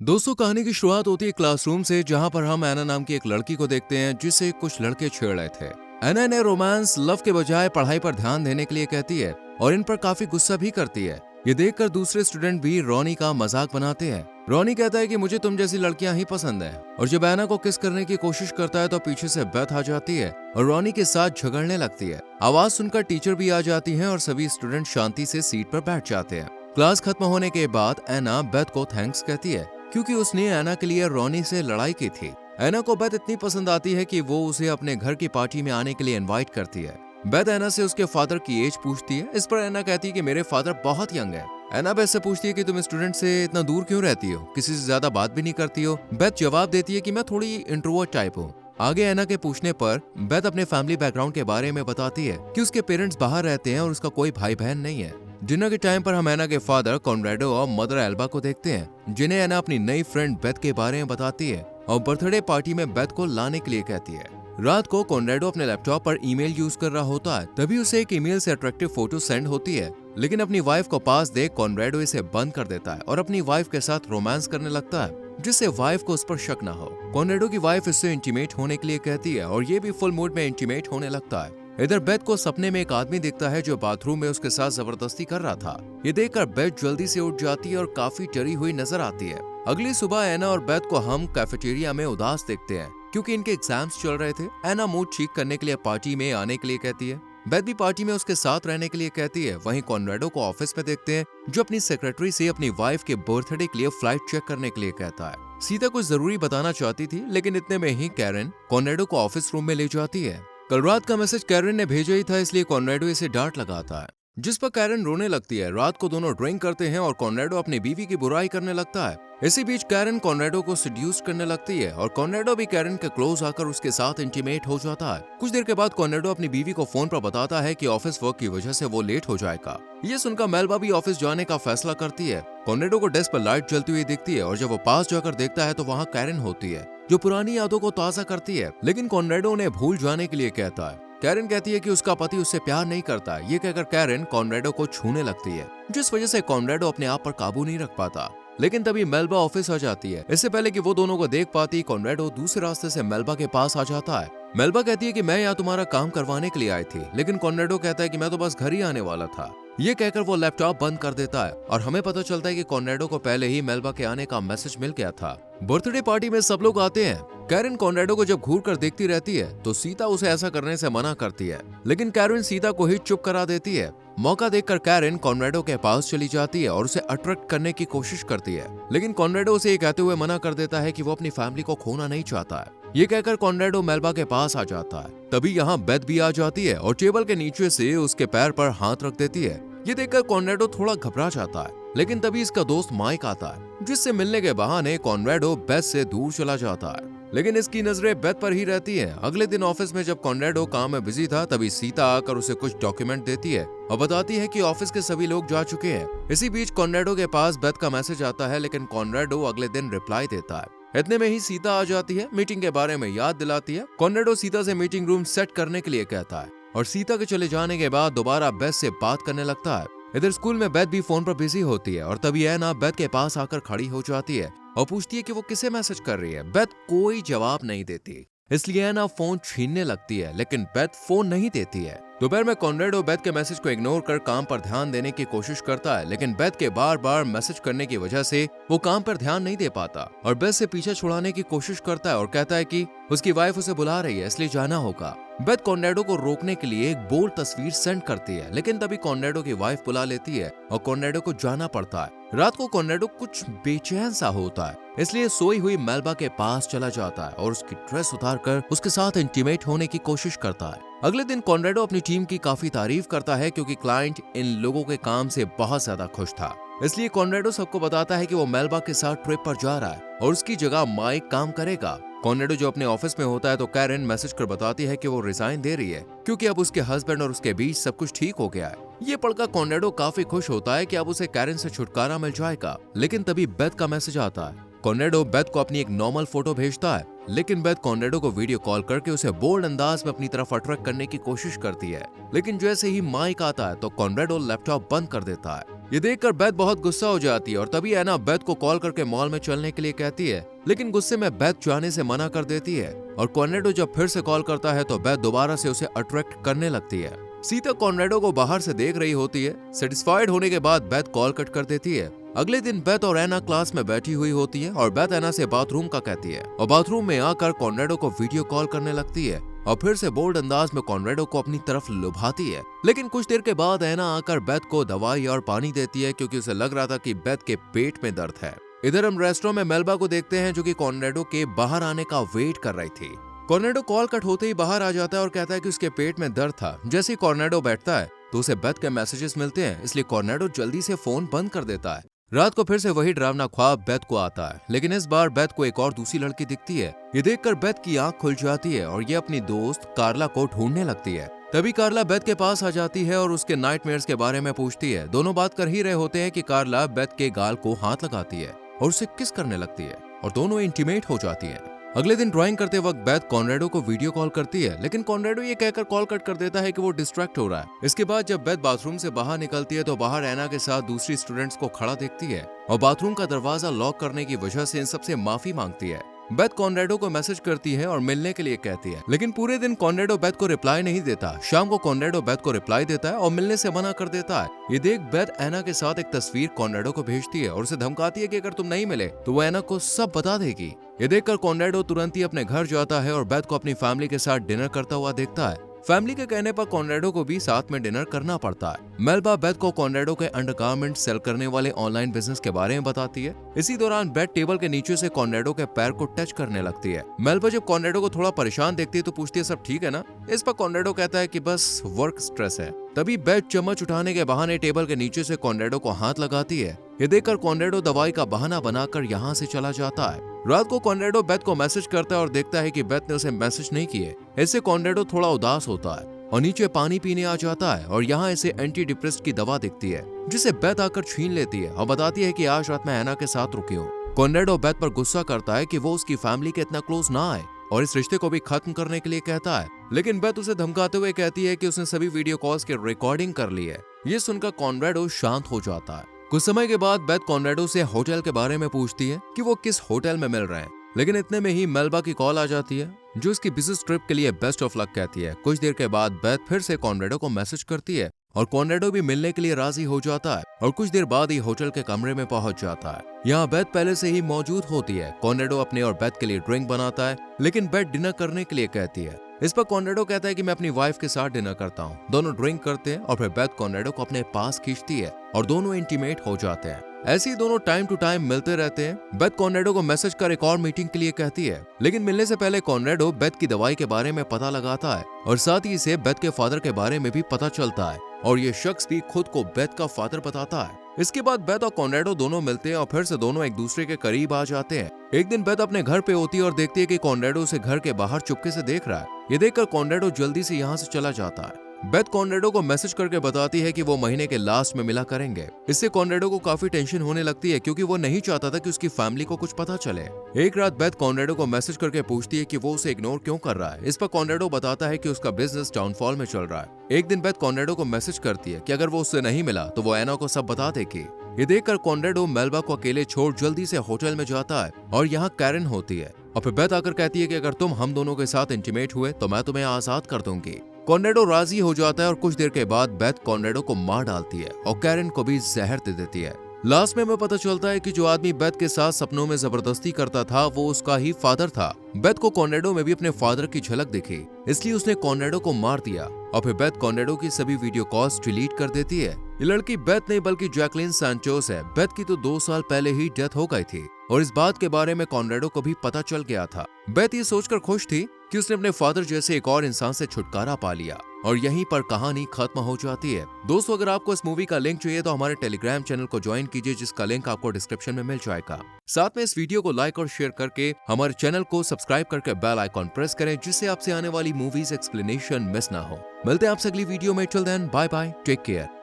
दोस्तों, कहानी की शुरुआत होती है क्लासरूम से, जहां पर हम एना नाम की एक लड़की को देखते हैं जिसे कुछ लड़के छेड़ रहे थे। एना ने रोमांस लव के बजाय पढ़ाई पर ध्यान देने के लिए कहती है और इन पर काफी गुस्सा भी करती है। ये देखकर दूसरे स्टूडेंट भी रोनी का मजाक बनाते हैं। रोनी कहता है कि मुझे तुम जैसी लड़कियां ही पसंद है, और जब एना को किस करने की कोशिश करता है तो पीछे से बेथ आ जाती है और रोनी के साथ झगड़ने लगती है। आवाज सुनकर टीचर भी आ जाती है और सभी स्टूडेंट शांति से सीट पर बैठ जाते हैं। क्लास खत्म होने के बाद एना बेथ को थैंक्स कहती है क्योंकि उसने एना के लिए रोनी से लड़ाई की थी। एना को बेथ इतनी पसंद आती है कि वो उसे अपने घर की पार्टी में आने के लिए इनवाइट करती है। बेथ एना से उसके फादर की एज पूछती है। इस पर एना कहती है कि मेरे फादर बहुत यंग है। एना बेथ से पूछती है कि तुम स्टूडेंट से इतना दूर क्यों रहती हो, किसी से ज्यादा बात भी नहीं करती हो। बेथ जवाब देती है कि मैं थोड़ी इंट्रोवर्ट टाइप हूँ। आगे एना के पूछने पर बेथ अपने फैमिली बैकग्राउंड के बारे में बताती है कि उसके पेरेंट्स बाहर रहते हैं और उसका कोई भाई बहन नहीं है। डिनर के टाइम पर हम एना के फादर कॉनराडो और मदर एल्बा को देखते हैं, जिन्हें एना अपनी नई फ्रेंड बेथ के बारे में बताती है और बर्थडे पार्टी में बेथ को लाने के लिए कहती है। रात को कॉनराडो अपने लैपटॉप पर ईमेल यूज कर रहा होता है, तभी उसे एक ईमेल से अट्रैक्टिव फोटो सेंड होती है, लेकिन अपनी वाइफ को पास देख कॉनराडो इसे बंद कर देता है और अपनी वाइफ के साथ रोमांस करने लगता है, जिससे वाइफ को उस पर शक न हो। कॉनराडो की वाइफ इससे इंटीमेट होने के लिए कहती है और ये भी फुल मूड में इंटीमेट होने लगता है। इधर बेथ को सपने में एक आदमी दिखता है जो बाथरूम में उसके साथ जबरदस्ती कर रहा था। ये देखकर बेथ जल्दी से उठ जाती है और काफी डरी हुई नजर आती है। अगली सुबह एना और बेथ को हम कैफेटेरिया में उदास देखते हैं क्योंकि इनके एग्जाम्स चल रहे थे। एना मूड ठीक करने के लिए पार्टी में आने के लिए कहती है। बेथ भी पार्टी में उसके साथ रहने के लिए कहती है। वहीं कॉनराडो को ऑफिस में देखते हैं, जो अपनी सेक्रेटरी से अपनी वाइफ के बर्थडे के लिए फ्लाइट चेक करने के लिए कहता है। सीता कुछ जरूरी बताना चाहती थी, लेकिन इतने में ही कैरन कॉनराडो को ऑफिस रूम में ले जाती है। कल रात का मैसेज कैरन ने भेजा ही था, इसलिए कॉनराडो इसे डांट लगाता है, जिस पर कैरन रोने लगती है। रात को दोनों ड्रिंक करते हैं और कॉनराडो अपनी बीवी की बुराई करने लगता है। इसी बीच कैरन कॉनराडो को सीड्यूस करने लगती है और कॉनराडो भी कैरन के क्लोज आकर उसके साथ इंटीमेट हो जाता है। कुछ देर के बाद कॉनराडो अपनी बीवी को फोन पर बताता है कि ऑफिस वर्क की वजह से वो लेट हो जाएगा। ये सुनकर मेल्बा भी ऑफिस जाने का फैसला करती है। कॉनराडो को डेस्क पर लाइट जलती हुई दिखती है और जब वो पास जाकर देखता है तो वहाँ कैरन होती है, जो पुरानी यादों को ताजा करती है, लेकिन कॉनराडो उन्हें भूल जाने के लिए कहता है। कैरन कहती है कि उसका पति उससे प्यार नहीं करता। ये कहकर कैरन कॉनराडो को छूने लगती है, जिस वजह से कॉनराडो अपने आप पर काबू नहीं रख पाता। लेकिन तभी मेल्बा ऑफिस आ जाती है। इससे पहले कि वो दोनों को देख पाती, कॉनराडो दूसरे रास्ते से मेल्बा के पास आ जाता है। मेल्बा कहती है कि मैं यहाँ तुम्हारा काम करवाने के लिए आई थी, लेकिन कॉनराडो कहता है कि मैं तो बस घर ही आने वाला था। ये कहकर वो लैपटॉप बंद कर देता है और हमें पता चलता है कि कॉनराडो को पहले ही मेल्बा के आने का मैसेज मिल गया था। बर्थडे पार्टी में सब लोग आते हैं। कैरन कॉनराडो को जब घूर कर देखती रहती है तो सीता उसे ऐसा करने से मना करती है, लेकिन कैरन सीता को ही चुप करा देती है। मौका देखकर कैरन कॉनराडो के पास चली जाती है और उसे अट्रैक्ट करने की कोशिश करती है, लेकिन कॉनराडो उसे ये कहते हुए मना कर देता है कि वो अपनी फैमिली को खोना नहीं चाहता है। ये कहकर कॉनराडो मेल्बा के पास आ जाता है। तभी यहाँ बेथ भी आ जाती है और टेबल के नीचे से उसके पैर पर हाथ रख देती है। ये देखकर कॉनराडो थोड़ा घबरा जाता है, लेकिन तभी इसका दोस्त माइक आता है, जिससे मिलने के बहाने कॉनराडो बेथ से दूर चला जाता है, लेकिन इसकी नजरें बेथ पर ही रहती हैं। अगले दिन ऑफिस में जब कॉनराडो काम में बिजी था, तभी सीता आकर उसे कुछ डॉक्यूमेंट देती है और बताती है कि ऑफिस के सभी लोग जा चुके हैं। इसी बीच कॉनराडो के पास बेथ का मैसेज आता है, लेकिन कॉनराडो अगले दिन रिप्लाई देता है। इतने में ही सीता आ जाती है, मीटिंग के बारे में याद दिलाती है। कॉनराडो सीता से मीटिंग रूम सेट करने के लिए कहता है और सीता के चले जाने के बाद दोबारा बेथ से बात करने लगता है। इधर स्कूल में बेथ भी फोन पर बिजी होती है और तभी एना बेथ के पास आकर खड़ी हो जाती है और पूछती है कि वो किसे मैसेज कर रही है। बेथ कोई जवाब नहीं देती, इसलिए एना फोन छीनने लगती है, लेकिन बेथ फोन नहीं देती है। दोपहर में कॉनराडो बेथ के मैसेज को इग्नोर कर काम पर ध्यान देने की कोशिश करता है, लेकिन बेथ के बार बार मैसेज करने की वजह से वो काम पर ध्यान नहीं दे पाता और बेथ से पीछे छुड़ाने की कोशिश करता है और कहता है कि उसकी वाइफ उसे बुला रही है, इसलिए जाना होगा। बेथ कॉनराडो को रोकने के लिए एक बोल्ड तस्वीर सेंड करती है, लेकिन तभी कॉनराडो की वाइफ बुला लेती है और कॉनराडो को जाना पड़ता है। रात को कॉनराडो कुछ बेचैन सा होता है, इसलिए सोई हुई मेल्बा के पास चला जाता है और उसकी ड्रेस उतारकर उसके साथ इंटीमेट होने की कोशिश करता है। अगले दिन कॉनराडो अपनी टीम की काफी तारीफ करता है क्योंकि क्लाइंट इन लोगों के काम से बहुत ज्यादा खुश था। इसलिए कॉनराडो सबको बताता है कि वो मेल्बा के साथ ट्रिप पर जा रहा है और उसकी जगह माइक काम करेगा। कॉनराडो जो अपने ऑफिस में होता है तो कैरन मैसेज कर बताती है कि वो रिजाइन दे रही है क्योंकि अब उसके हस्बैंड और उसके बीच सब कुछ ठीक हो गया है। ये पढ़कर कॉनराडो काफी खुश होता है कि अब उसे कैरन से छुटकारा मिल जाएगा, लेकिन तभी बेथ का मैसेज आता है। कॉनराडो बेथ को अपनी एक नॉर्मल फोटो भेजता है, लेकिन बेथ कॉनराडो को वीडियो कॉल करके उसे बोल्ड अंदाज में अपनी तरफ अट्रैक्ट करने की कोशिश करती है, लेकिन जैसे ही माइक आता है तो कॉनराडो लैपटॉप बंद कर देता है। ये देखकर बेथ बहुत गुस्सा हो जाती है और तभी एना बेथ को कॉल करके मॉल में चलने के लिए कहती है, लेकिन गुस्से में बेथ जाने से मना कर देती है। और कॉनरेडो जब फिर से कॉल करता है तो बेथ दोबारा से उसे अट्रैक्ट करने लगती है। सीता कॉनरेडो को बाहर से देख रही होती है। सेटिस्फाइड होने के बाद बेथ कॉल कट कर देती है। अगले दिन बेथ और एना क्लास में बैठी हुई होती है और बेथ एना से बाथरूम का कहती है और बाथरूम में आकर कॉनरेडो को वीडियो कॉल करने लगती है और फिर से बोल्ड अंदाज में कॉनरेडो को अपनी तरफ लुभाती है। लेकिन कुछ देर के बाद एना आकर बेथ को दवाई और पानी देती है क्योंकि उसे लग रहा था कि बेथ के पेट में दर्द है। इधर हम रेस्टोरेंट में मेल्बा को देखते हैं जो कि कॉनरेडो के बाहर आने का वेट कर रही थी। कॉनरेडो कॉल कट होते ही बाहर आ जाता है और कहता है कि उसके पेट में दर्द था। जैसे ही कॉनरेडो बैठता है तो उसे बेथ के मैसेजेस मिलते हैं, इसलिए कॉनरेडो जल्दी से फोन बंद कर देता है। रात को फिर से वही डरावना ख्वाब बेथ को आता है, लेकिन इस बार बेथ को एक और दूसरी लड़की दिखती है। ये देखकर बेथ की आंख खुल जाती है और ये अपनी दोस्त कार्ला को ढूंढने लगती है। तभी कार्ला बेथ के पास आ जाती है और उसके नाइटमेयर्स के बारे में पूछती है। दोनों बात कर ही रहे होते हैं कि कार्ला बेथ के गाल को हाथ लगाती है और उसे किस करने लगती है और दोनों इंटीमेट हो जाती है। अगले दिन ड्राइंग करते वक्त बेथ कॉनरेडो को वीडियो कॉल करती है, लेकिन कॉनरेडो ये कहकर कॉल कट कर देता है कि वो डिस्ट्रैक्ट हो रहा है। इसके बाद जब बेथ बाथरूम से बाहर निकलती है तो बाहर एना के साथ दूसरी स्टूडेंट्स को खड़ा देखती है और बाथरूम का दरवाजा लॉक करने की वजह से इन सबसे माफी मांगती है। बेथ कॉनरेडो को मैसेज करती है और मिलने के लिए कहती है, लेकिन पूरे दिन कॉनरेडो बेथ को रिप्लाई नहीं देता। शाम को कॉनरेडो बेथ को रिप्लाई देता है और मिलने से मना कर देता है। ये देख बेथ एना के साथ एक तस्वीर कॉनरेडो को भेजती है और उसे धमकाती है कि अगर तुम नहीं मिले तो वो एना को सब बता देगी। ये देखकर कॉनरेडो तुरंत ही अपने घर जाता है और बेथ को अपनी फैमिली के साथ डिनर करता हुआ देखता है। फैमिली के कहने पर कॉनरेडो को भी साथ में डिनर करना पड़ता है। मेल्बा बेथ को कॉनरेडो के अंडरगारमेंट सेल करने वाले ऑनलाइन बिजनेस के बारे में बताती है। इसी दौरान बेथ टेबल के नीचे से कॉनरेडो के पैर को टच करने लगती है। मेल्बा जब कॉनरेडो को थोड़ा परेशान देखती है तो पूछती है, सब ठीक है ना? इस पर कॉनरेडो कहता है कि बस वर्क स्ट्रेस है। तभी बेथ चम्मच उठाने के बहाने टेबल के नीचे से कॉनरेडो को हाथ लगाती है। ये देखकर कॉनरेडो दवाई का बहाना बनाकर यहाँ से चला जाता है। रात को कॉनरेडो बेथ को मैसेज करता है और देखता है कि बेथ ने उसे मैसेज नहीं किए। इससे कॉनरेडो थोड़ा उदास होता है और नीचे पानी पीने आ जाता है और यहाँ इसे एंटी डिप्रेसेंट की दवा दिखती है, जिसे बेथ आकर छीन लेती है और बताती है कि आज रात मैं एना के साथ रुकी हूँ। कॉनरेडो बेथ पर गुस्सा करता है कि वो उसकी फैमिली के इतना क्लोज ना आए और इस रिश्ते को भी खत्म करने के लिए कहता है, लेकिन बेथ उसे धमकाते हुए कहती है कि उसने सभी वीडियो कॉल्स की रिकॉर्डिंग कर ली है। ये सुनकर कॉनरेडो शांत हो जाता है। कुछ समय के बाद बेथ कॉनरेडो से होटल के बारे में पूछती है कि वो किस होटल में मिल रहे हैं, लेकिन इतने में ही मेल्बा की कॉल आ जाती है जो इसकी बिजनेस ट्रिप के लिए बेस्ट ऑफ लक कहती है। कुछ देर के बाद बेथ फिर से कॉनरेडो को मैसेज करती है और कॉनरेडो भी मिलने के लिए राजी हो जाता है और कुछ देर बाद ही होटल के कमरे में पहुंच जाता है। यहाँ बेथ पहले से ही मौजूद होती है। कॉनरेडो अपने और बेथ के लिए ड्रिंक बनाता है, लेकिन बेथ डिनर करने के लिए कहती है। इस पर कॉनरेडो कहता है कि मैं अपनी वाइफ के साथ डिनर करता हूँ। दोनों ड्रिंक करते हैं और फिर बेथ कॉनरेडो को अपने पास खींचती है और दोनों इंटीमेट हो जाते हैं। ऐसे ही दोनों टाइम टू टाइम मिलते रहते हैं। बेथ कॉनरेडो को मैसेज कर एक और मीटिंग के लिए कहती है, लेकिन मिलने से पहले कॉनरेडो बेथ की दवाई के बारे में पता लगाता है और साथ ही इसे बेथ के फादर के बारे में भी पता चलता है और ये शख्स भी खुद को बेथ का फादर बताता है। इसके बाद बेथ और कॉनरेडो दोनों मिलते हैं और फिर से दोनों एक दूसरे के करीब आ जाते हैं। एक दिन बेथ अपने घर पे होती है और देखती है कि कॉनरेडो उसे घर के बाहर चुपके से देख रहा है। ये देखकर कॉनरेडो जल्दी से यहाँ से चला जाता है। बेथ कॉनरेडो को मैसेज करके बताती है कि वो महीने के लास्ट में मिला करेंगे। इससे कॉनरेडो को काफी टेंशन होने लगती है क्योंकि वो नहीं चाहता था कि उसकी फैमिली को कुछ पता चले। एक रात बेथ कॉनरेडो को मैसेज करके पूछती है कि वो उसे इग्नोर क्यों कर रहा है। इस पर कॉनरेडो बताता है कि उसका बिजनेस डाउनफॉल में चल रहा है। एक दिन बेथ कॉनरेडो को मैसेज करती है कि अगर वो उससे नहीं मिला तो वो एना को सब बता देगी। ये देखकर कॉनरेडो मेल्बा को अकेले छोड़ जल्दी से होटल में जाता है और यहाँ कैरन होती है और फिर बेथ आकर कहती है कि अगर तुम हम दोनों के साथ इंटीमेट हुए तो मैं तुम्हें आजाद कर दूंगी। कॉनरेडो राजी हो जाता है और कुछ देर के बाद बेथ कॉनरेडो को मार डालती है और कैरन को भी जहर दे देती है। लास्ट में हमें पता चलता है कि जो आदमी बेथ के साथ सपनों में जबरदस्ती करता था वो उसका ही फादर था। बेथ को कॉनरेडो में भी अपने फादर की झलक दिखी, इसलिए उसने कॉनरेडो को मार दिया और फिर बेथ कॉनरेडो की सभी वीडियो कॉल्स डिलीट कर देती है। ये लड़की बेथ नहीं बल्कि जैकलिन सैंचोस है। बेथ की तो 2 साल पहले ही डेथ हो गई थी और इस बात के बारे में कॉनरेडो को भी पता चल गया था। बेथ ये सोचकर खुश थी कि उसने अपने फादर जैसे एक और इंसान से छुटकारा पा लिया और यहीं पर कहानी खत्म हो जाती है। दोस्तों, अगर आपको इस मूवी का लिंक चाहिए तो हमारे टेलीग्राम चैनल को ज्वाइन कीजिए, जिसका लिंक आपको डिस्क्रिप्शन में मिल जाएगा। साथ में इस वीडियो को लाइक और शेयर करके हमारे चैनल को सब्सक्राइब करके बेल आइकॉन प्रेस करें, जिससे आपसे आने वाली मूवीज एक्सप्लेनेशन मिस ना हो। मिलते हैं आपसे अगली वीडियो में। Till then, bye bye, take care.